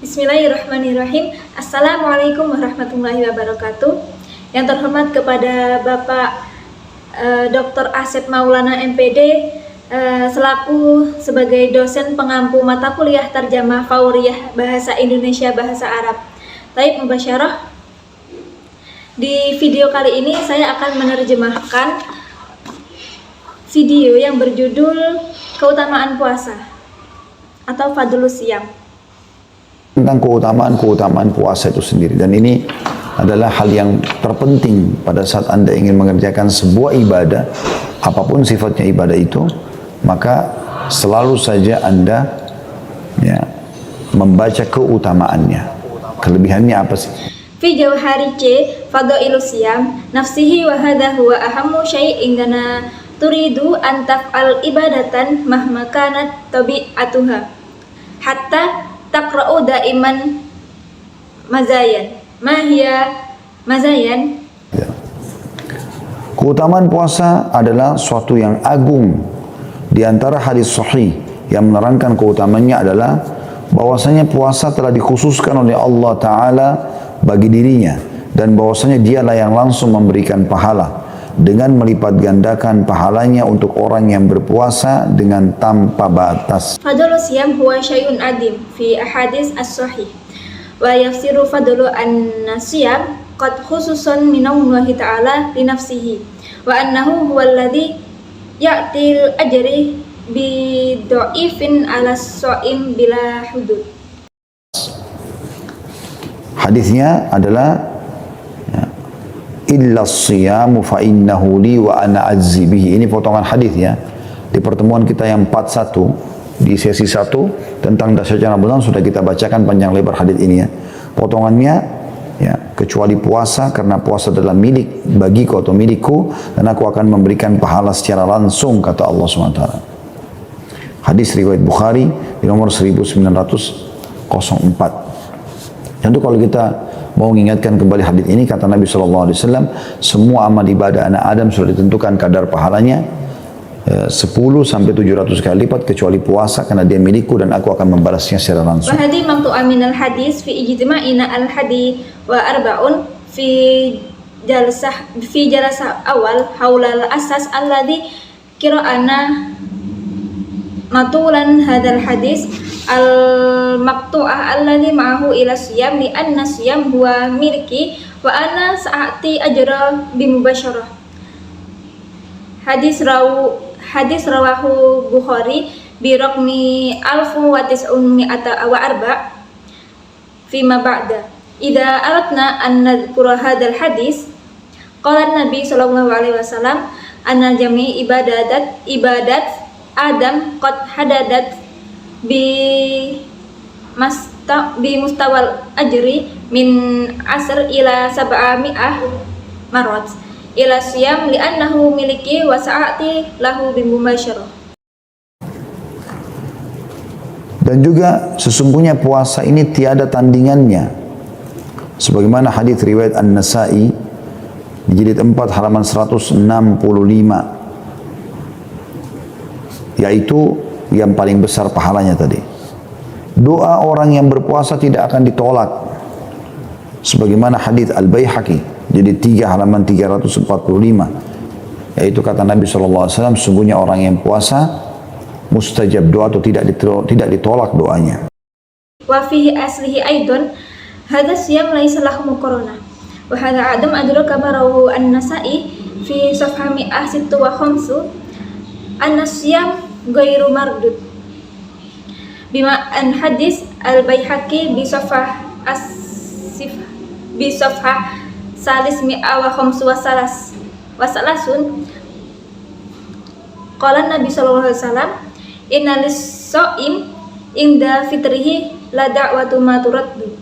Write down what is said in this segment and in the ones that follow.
Bismillahirrahmanirrahim. Assalamualaikum warahmatullahi wabarakatuh. Yang terhormat kepada Bapak Dr. Asep Maulana MPD selaku sebagai dosen pengampu mata kuliah Tarjamah Fauriyah Bahasa Indonesia Bahasa Arab. Taib Mubasyarah. Di video kali ini saya akan menerjemahkan video yang berjudul Keutamaan Puasa atau Fadlus Siyam. Tentang keutamaan puasa itu sendiri, dan ini adalah hal yang terpenting pada saat Anda ingin mengerjakan sebuah ibadah, apapun sifatnya ibadah itu, maka selalu saja Anda membaca keutamaannya. Kelebihannya apa sih? Fi jawhari C fadailus siyam nafsihi wa hadha huwa ahammu syai'in kana turidu an taf'al ibadatan mahma kanat tabi'atuha hatta taqra'u daiman mazayan. Mahia mazayan. Keutamaan puasa adalah suatu yang agung. Di antara hadis sahih yang menerangkan keutamaannya adalah bahwasanya puasa telah dikhususkan oleh Allah Ta'ala bagi dirinya, dan bahwasanya dialah yang langsung memberikan pahala dengan melipat gandakan pahalanya untuk orang yang berpuasa dengan tanpa batas. Fadlus siyam huwa syai'un adim fi ahadits as-sahih wa yafsiru fadlu an-siyam qad khususan minallahi ta'ala li nafsihi wa annahu huwa alladhi ya'til ajri bi dha'ifin ala shaim bila hudud. Hadisnya adalah illa siyamu fa innahu li wa ana azzi bihi. Ini potongan hadis ya. Di pertemuan kita yang 41 di sesi 1 tentang dahsyatnya Ramadan sudah kita bacakan panjang lebar hadis ini ya. Potongannya ya, kecuali puasa, karena puasa adalah milik bagiku atau milikku, dan aku akan memberikan pahala secara langsung, kata Allah SWT. Hadis riwayat Bukhari di nomor 1904. Tentu kalau kita mau mengingatkan kembali hadis ini, kata Nabi SAW, semua amal ibadah anak Adam sudah ditentukan kadar pahalanya 10 sampai 700 kali lipat kecuali puasa, karena dia milikku dan aku akan membalasnya secara langsung. Wa hadi maqtu'a minal hadis fi ijtima'ina al-hadi wa arba'un fi jalasah awal haulal asas alladhi qira'ana matulan hadal hadis al-maqtu'ah alladhi ma'ahu ila siyam li anna siyam huwa milki wa ana sa'ati ajra bimubasyarah. Hadis rawahu Bukhari bi raqmi 1904 fima ba'da. Idza aradna an nadhkura hadzal hadis qala Nabi sallallahu alaihi wasallam anna jami ibadat Adam qad hadadat bi mustawal ajri min asr ila sab'ami'ah marat ila siyam li'annahu miliki wa sa'ati lahu bimubasyarah. Dan juga sesungguhnya puasa ini tiada tandingannya, sebagaimana hadis riwayat An-Nasa'i di jilid 4 halaman 165, yaitu yang paling besar pahalanya tadi. Doa orang yang berpuasa tidak akan ditolak, sebagaimana hadis Al-Baihaqi jadi 3 halaman 345, yaitu kata Nabi SAW, sesungguhnya orang yang puasa mustajab doa atau tidak ditolak doanya. Wa fihi aslihi aidon hadha siyam laisa lahu muqarana wa hadha adam adraka barahu an-Nasa'i fi safha 156 anna siyam ghairu mardud bima an hadis al-Baihaqi bi safha salis mi'a wa khamsu wasalasun. Qala Nabi sallallahu alaihi wasallam innalis shaim inda fitrihi la da'watu ma turaddu.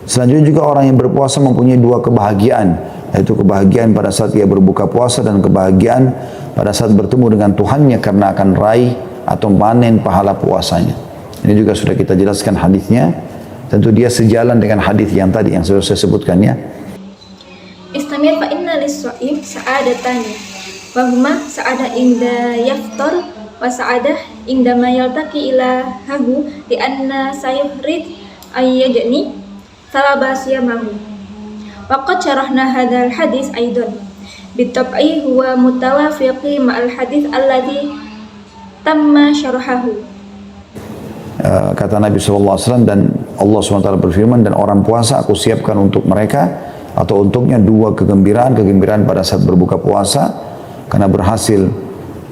Selanjutnya juga orang yang berpuasa mempunyai 2 kebahagiaan, yaitu kebahagiaan pada saat ia berbuka puasa dan kebahagiaan pada saat bertemu dengan Tuhannya karena akan raih atau panen pahala puasanya. Ini juga sudah kita jelaskan hadisnya. Tentu dia sejalan dengan hadis yang tadi yang sudah saya sebutkan ya. Istamir fa inna lis-shaim sa'adatani wa huma sa'ada inda yaftar wa wa sa'adah indama yaltaqi ilahahu li anna sayuhrid ayyajni talaba siyamahu. Wa qad syarahna hadzal hadis aidan bitab'i huwa mutawafiqi ma'al hadis alladhi tamma syarahahu. Kata Nabi SAW, dan Allah SWT berfirman, dan orang puasa aku siapkan untuk mereka atau untuknya dua kegembiraan pada saat berbuka puasa karena berhasil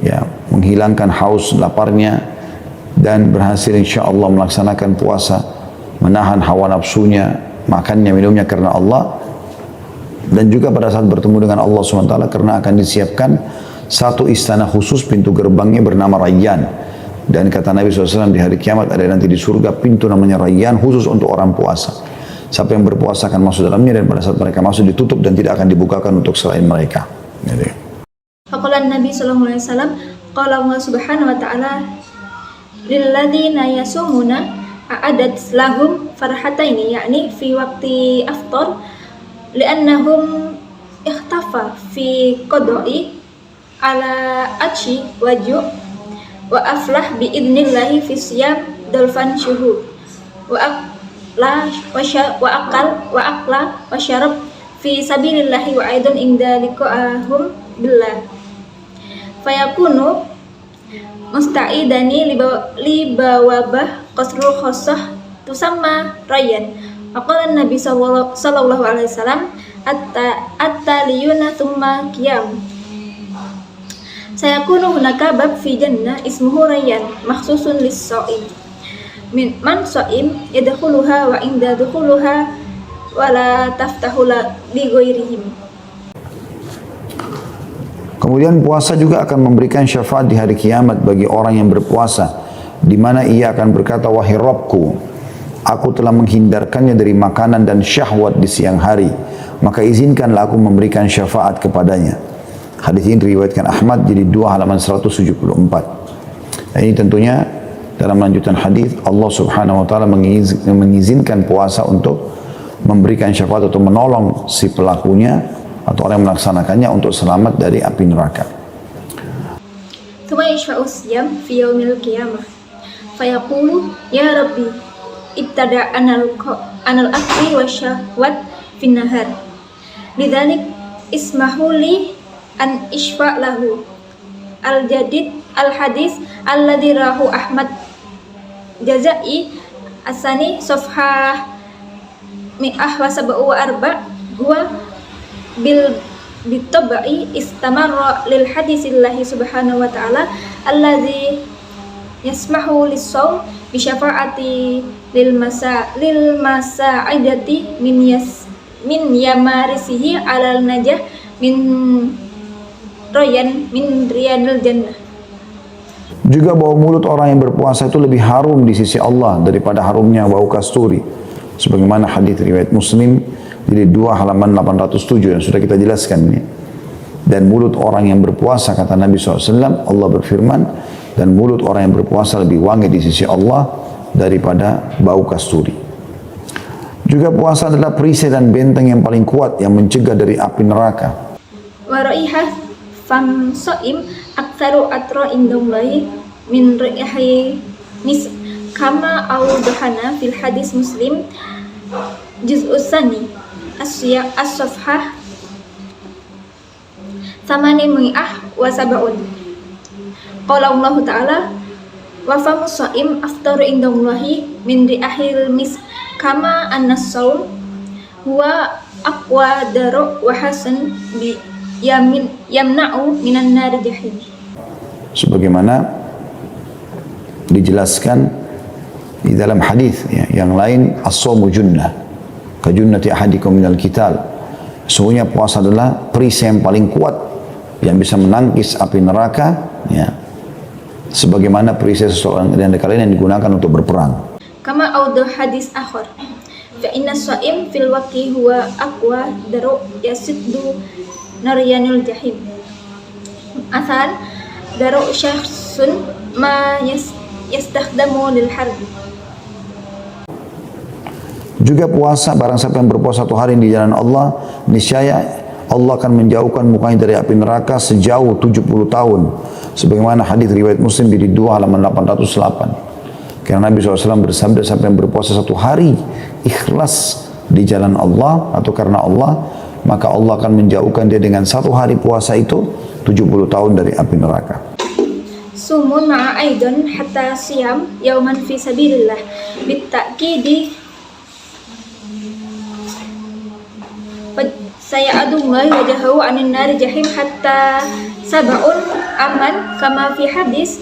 ya menghilangkan haus laparnya dan berhasil insya Allah melaksanakan puasa, menahan hawa nafsunya, makannya minumnya karena Allah, dan juga pada saat bertemu dengan Allah SWT karena akan disiapkan satu istana khusus, pintu gerbangnya bernama Rayyan. Dan kata Nabi SAW, di hari kiamat ada nanti di surga pintu namanya Rayyan khusus untuk orang puasa. Siapa yang berpuasa akan masuk dalamnya, dan pada saat mereka masuk ditutup dan tidak akan dibukakan untuk selain mereka. Faqala Nabi sallallahu alaihi wasallam, qala Allah subhanahu wa ta'ala lilladzina yasumuna a'adat lahum farhataini, yakni fi waqti aftar li'annahum ikhtafa fi qada'i ala achi waju wa aflah bi idnillahi fi siyam dalfan syuhur wa akla wa syarab fi sabilillahi wa aidan inda liqa'ahum billah fayakunu musta'idani libawabah qasrul khassah tusamma Rayyan. Aqala Nabi sallallahu alaihi wasallam at-taliyuna thumma qiyam. Sayakunu hunaka bab fi jannah ismuhu Rayyan makhsusun lis-sha'im. Min man sha'im yadkhuluha wa inda dukhuluha wala taftahu li ghairihim. Kemudian puasa juga akan memberikan syafaat di hari kiamat bagi orang yang berpuasa, di mana ia akan berkata, wahai Rabbku, aku telah menghindarkannya dari makanan dan syahwat di siang hari, maka izinkanlah aku memberikan syafaat kepadanya. Hadis ini diriwayatkan Ahmad jadi 2 halaman 174. Nah, ini tentunya dalam lanjutan hadis Allah Subhanahu wa taala mengizinkan puasa untuk memberikan syafaat atau menolong si pelakunya atau orang yang melaksanakannya untuk selamat dari api neraka. Tsumma yashfa'u siyam fi yaumil qiyamah. Fayaqulu ya Rabbi ibtada anal akli wa syahwat fin nahar. Lidzalik ismahu li an isfa' lahu al-jadid al-hadis alladhi rahu Ahmad Jazai asani safhah mi'ah wa sab'u wa arba' huwa bil bitabai istamarra lil hadisillahi subhanahu wa ta'ala alladhi yasmahu lis-shaum bi syafa'ati lil masa'idati min yamarisihi alal najah min Rayyan min riyadil jannah. Juga bau mulut orang yang berpuasa itu lebih harum di sisi Allah daripada harumnya bau kasturi. Sebagaimana hadis riwayat Muslim jadi 2 halaman 807 yang sudah kita jelaskan ini. Dan mulut orang yang berpuasa, kata Nabi SAW, Allah berfirman, dan mulut orang yang berpuasa lebih wangi di sisi Allah daripada bau kasturi. Juga puasa adalah perisai dan benteng yang paling kuat yang mencegah dari api neraka. Wa raihah fam so'im aktsaru atra indallahi min raihi mis kama awdahana fil hadis Muslim juz'us sani as-safhah samani mi'ah wa sab'un. Qala Allah Ta'ala wa famu so'im aftaru indallahi min ri'ahil mis kama an-nasaum huwa aqwa daru wa hasan bi yamna'u minan nari jahim. Sebagaimana dijelaskan di dalam hadis ya, yang lain, as-shaumu junnah ka junnati ahadikum minal qital. Sesungguhnya puasa adalah perisai yang paling kuat yang bisa menangkis api neraka ya, sebagaimana perisai seseorang dan kalian yang digunakan untuk berperang. Kama audah hadis akhar fa inna shaim fil waqi huwa aqwa daru yasiddu naryanul jahim. Asal daru syakhsun ma yastakhdamu lil harbi. Juga puasa, barang siapa yang berpuasa 1 hari di jalan Allah, niscaya Allah akan menjauhkan mukanya dari api neraka sejauh 70 tahun. Sebagaimana hadis riwayat Muslim di 2 halaman 808. Karena Nabi SAW bersabda, siapa yang berpuasa 1 hari ikhlas di jalan Allah atau karena Allah, maka Allah akan menjauhkan dia dengan 1 hari puasa itu 70 tahun dari api neraka. Sumun ma'a aidon hatta siyam yauman fi sabilillah bitta'kidi saya adullah wajahu anin nari jahim hatta sab'un aman kama fi hadis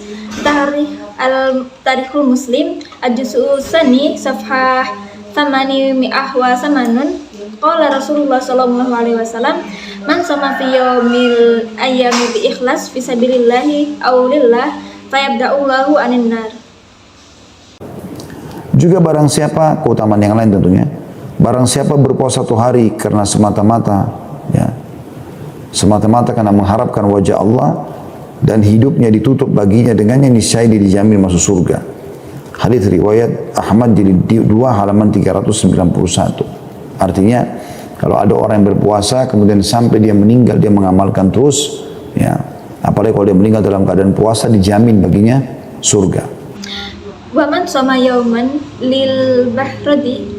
tarikhul muslim al-juz'u sani safhah 800 wa samanun. Qala Rasulullah sallallahu alaihi wasallam, man sama fi yaumil ayyami bi ikhlas fi sabilillahi aw lillah fayabda'ullahu anin nar. Juga barang siapa, keutamaan yang lain tentunya, barang siapa berpuasa 1 hari karena semata-mata karena mengharapkan wajah Allah dan hidupnya ditutup baginya dengannya, niscaya dia dijamin masuk surga. Hadis riwayat Ahmad jilid 2 halaman 391. Artinya kalau ada orang yang berpuasa kemudian sampai dia meninggal dia mengamalkan terus, apalagi kalau dia meninggal dalam keadaan puasa, dijamin baginya surga. Wa man sama yauman lil bahradi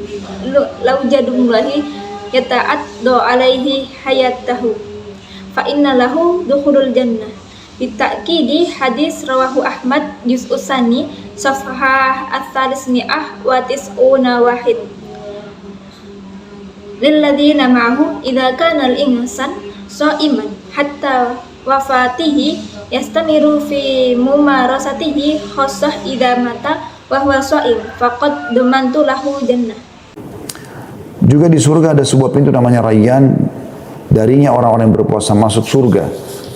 law jadullahi yata'addu alaihi hayatahu fa inna lahu dukhulul jannah. Bitakidi hadis rawahu Ahmad juz'u sani safhah ats-tsalismi'ah wa tis'una wahid. Lilladina ma'ahu idza kana al-insan sha'iman hatta wafatihi yastamiru fi mumarasatihi khassah idza mata wa huwa sha'im faqad damantu lahu jannah. Juga di surga ada sebuah pintu namanya Rayyan, darinya orang-orang yang berpuasa masuk surga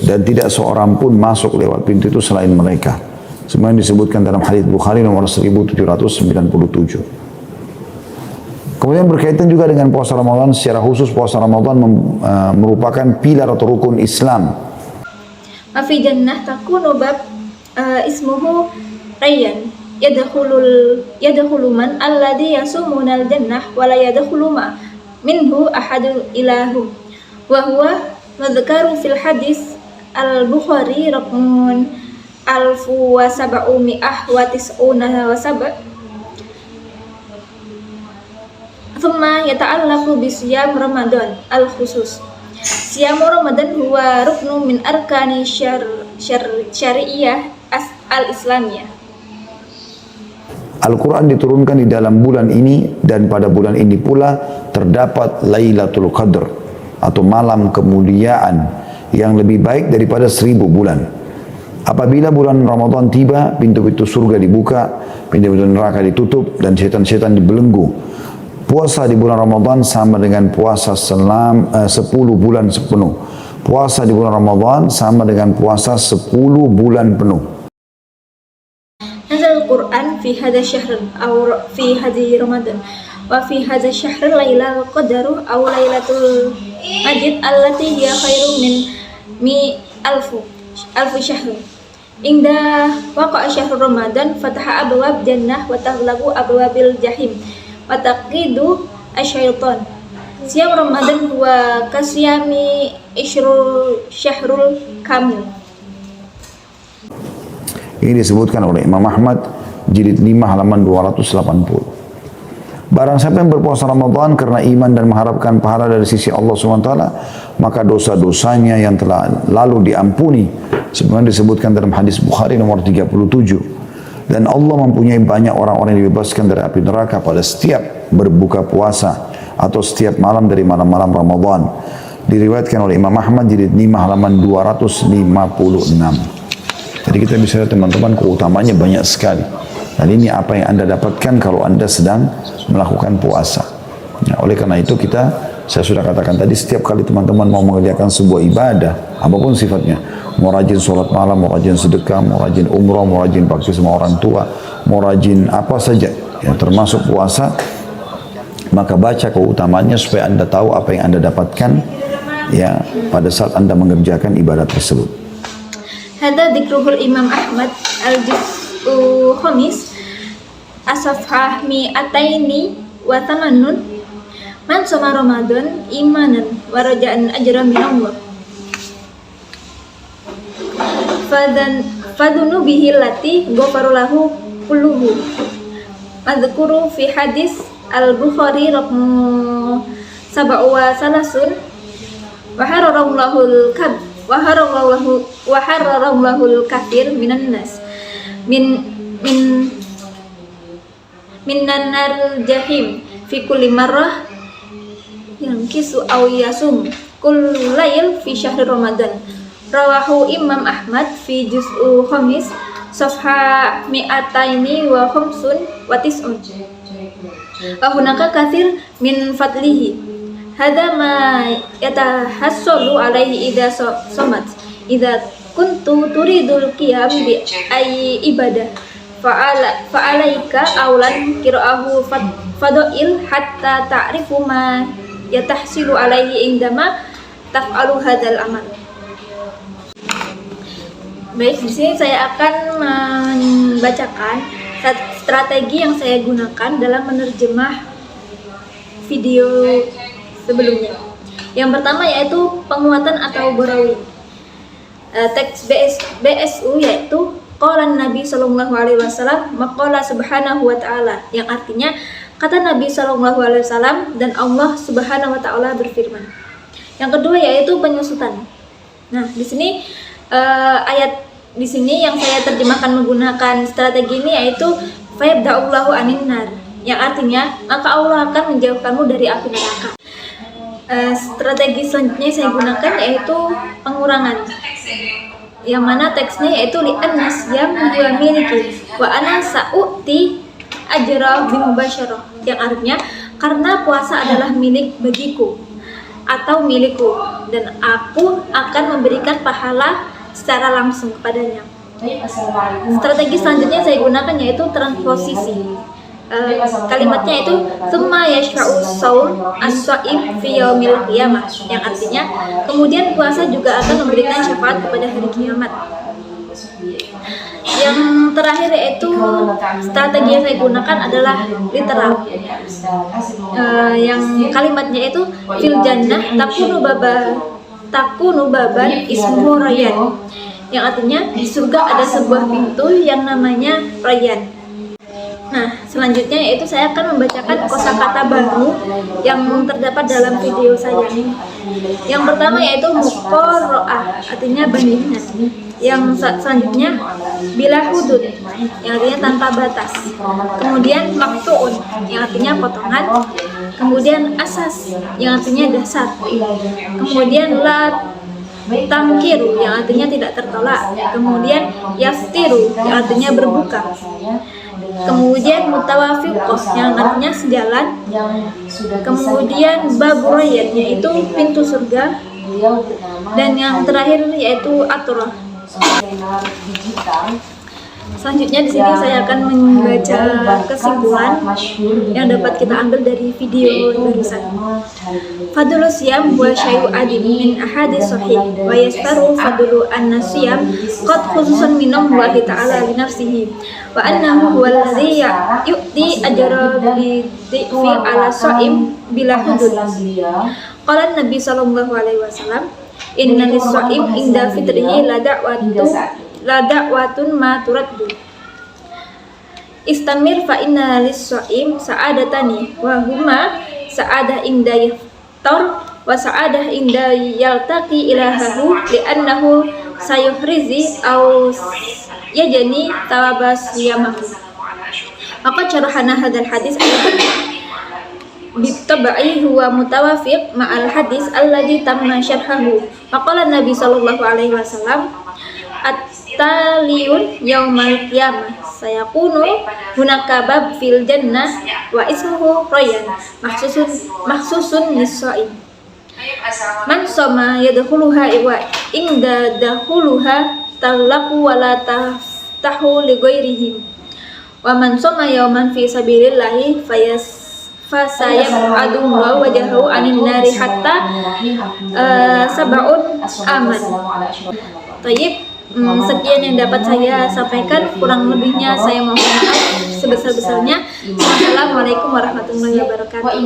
dan tidak seorang pun masuk lewat pintu itu selain mereka. Semuanya disebutkan dalam hadis Bukhari nomor 1797. Kemudian berkaitan juga dengan puasa Ramadan, secara khusus puasa Ramadan merupakan pilar atau rukun Islam. Mafi jannah takunu bab ismuhu Rayyan yadkhulu man alladhi yasumunal jannah wa la yadkhulu ma minhu ahadun ilahum wa huwa madzkaru fil hadis al-Bukhari raqmun 1797. Thumma yata'allaqu bi siyam Ramadan al-khusus. Siyam Ramadan huwa ruknu min arkani syari'iyah al-islamiyah. Al-Quran diturunkan di dalam bulan ini dan pada bulan ini pula terdapat Lailatul Qadr atau malam kemuliaan yang lebih baik daripada 1000 bulan. Apabila bulan Ramadan tiba, pintu-pintu surga dibuka, pintu-pintu neraka ditutup dan setan-setan dibelenggu. Puasa di bulan Ramadan sama dengan puasa 10 bulan sepenuh. Puasa di bulan Ramadan sama dengan puasa 10 bulan penuh. Nazal Al-Quran fi hadha syahr aw fi hadhi Ramadan wa fi hadha syahr Lailatul Qadr aw Lailatul Majid allati hiya khairum min alfu syahr. Inda waqa'a syahr Ramadan fataha abwab jannah wa taghlaqu abwabil jahim wa taqidu asyaitan. Siyam Ramadan huwa kasyami syahrul kamil. Ini disebutkan oleh Imam Ahmad jilid 5 halaman 280. Barang siapa yang berpuasa Ramadan karena iman dan mengharapkan pahala dari sisi Allah SWT, maka dosa-dosanya yang telah lalu diampuni, sebagaimana disebutkan dalam hadis Bukhari nomor 37. Dan Allah mempunyai banyak orang-orang yang dibebaskan dari api neraka pada setiap berbuka puasa atau setiap malam dari malam-malam Ramadan. Diriwayatkan oleh Imam Ahmad jilid 5 halaman 256. Jadi kita bisa lihat teman-teman keutamanya banyak sekali. Dan ini apa yang Anda dapatkan kalau Anda sedang melakukan puasa. Oleh karena itu saya sudah katakan tadi, setiap kali teman-teman mau mengerjakan sebuah ibadah, apapun sifatnya, mau rajin sholat malam, mau rajin sedekah, mau rajin umrah, mau rajin bakti sama orang tua, mau rajin apa saja, termasuk puasa, maka baca keutamanya supaya Anda tahu apa yang Anda dapatkan pada saat Anda mengerjakan ibadah tersebut. Hadza dzikruhul Imam Ahmad al-juz'u khamis as-safhah mi'ataini wa tamannun man shoma Ramadan imanan wa raja'an ajra min Allah fadunubihi lati ghafarulahu kulluhu. Madzkuru fi hadis al-Bukhari raqmu 37 wa hararallahul kafir minan nas minan naril jahim fi kulli marrah yang kisu aw yasum kullail fi syahri Ramadan. Rawahu Imam Ahmad fi juz'u khamis safha mi'ataini wa khamsun wa tis'un. Wa hunaka katsir min fadlihi. Hada ma yatahassalu alaihi idza somat. Idza kuntu turidul qiyam bi ayyi ibadah fa'alaika awlan qira'ahu fadail hatta ta'rifu ma yatahsilu alaihi indama taf'alu hadzal amal. Baik, di sini saya akan membacakan strategi yang saya gunakan dalam menerjemah video sebelumnya. Yang pertama yaitu penguatan atau borawin. Teks BSU yaitu qala Nabi sallallahu alaihi wasallam maqala subhanahu wa ta'ala, yang artinya kata Nabi sallallahu alaihi wasallam dan Allah subhanahu wa ta'ala berfirman. Yang kedua yaitu penyusutan. Nah, di sini ayat di sini yang saya terjemahkan menggunakan strategi ini yaitu fayabda'ullahu anin nar, yang artinya maka Allah akan menjauhkanmu dari api neraka. Strategi selanjutnya saya gunakan yaitu pengurangan, yang mana teksnya yaitu li'annas yang huwa miliki wa ana sa'uti ajra bimubasyarah, yang artinya karena puasa adalah milik bagiku atau milikku dan aku akan memberikan pahala secara langsung kepadanya. Strategi selanjutnya saya gunakan yaitu transposisi. Kalimatnya itu tsumma yashfa'u shaum as-shaim fi yaumil qiyamah, yang artinya kemudian puasa juga akan memberikan syafaat kepada hari kiamat. Yang terakhir yaitu strategi yang saya gunakan adalah literal. Yang kalimatnya itu fil jannah takunu baban ismuhu Rayyan, yang artinya di surga ada sebuah pintu yang namanya Rayyan. Nah, selanjutnya yaitu saya akan membacakan kosakata baru yang terdapat dalam video saya. Yang pertama yaitu muqarra'ah, artinya bandingan. Yang selanjutnya bila hudud, yang artinya tanpa batas. Kemudian maqtu'un, yang artinya potongan. Kemudian asas, yang artinya dasar. Kemudian la tamkiru, yang artinya tidak tertolak. Kemudian yaftiru, yang artinya berbuka. Kemudian mutawafiqah, yang artinya sejalan. Kemudian baburayat, yaitu pintu surga. Dan yang terakhir yaitu aturah. Selanjutnya di sini saya akan membaca kesimpulan yang dapat kita ambil dari video barusan. Fadlu siyam wa syai'u adim min ahadits sahih wa yastaru fadlu an-nasiyam qad khususan minhum wa ta'ala li nafsihi wa annahu huwa alladhi yu'ti ajra bi dhi'fi ala shaim bila hudud. Qala Nabi sallallahu alaihi wasallam inna lis-shaim inda fitrihi la da'watun ma turaddu. Istamir fa inna lis-shaim sa'adatani wa huma sa'adah inda yaftar wa sa'adah inda yaltaqi ilahahu li'annahu sayuhrizi aw yajani tawabas yamahu. Maka syarahana hadzal hadis bitabai huwa mutawafiq ma'al hadis alladhi tamma syarhahu. Maqala Nabi sallallahu alaihi wasallam at-taliyun yaumal qiyamah sayakunu hunaka bab fil jannah wa ismuhu Rayyan mahsusun lis-shaim. Man shoma yadkhuluha wa inda dakhuluha talaqu wa la taftahu li ghairihim wa man shoma yauman fi sabilillahi fasayab'adu wajahu anin nari hatta sab'un aman. Tayyib, sekian yang dapat saya sampaikan, kurang lebihnya saya mohon maaf sebesar-besarnya. Assalamualaikum warahmatullahi wabarakatuh.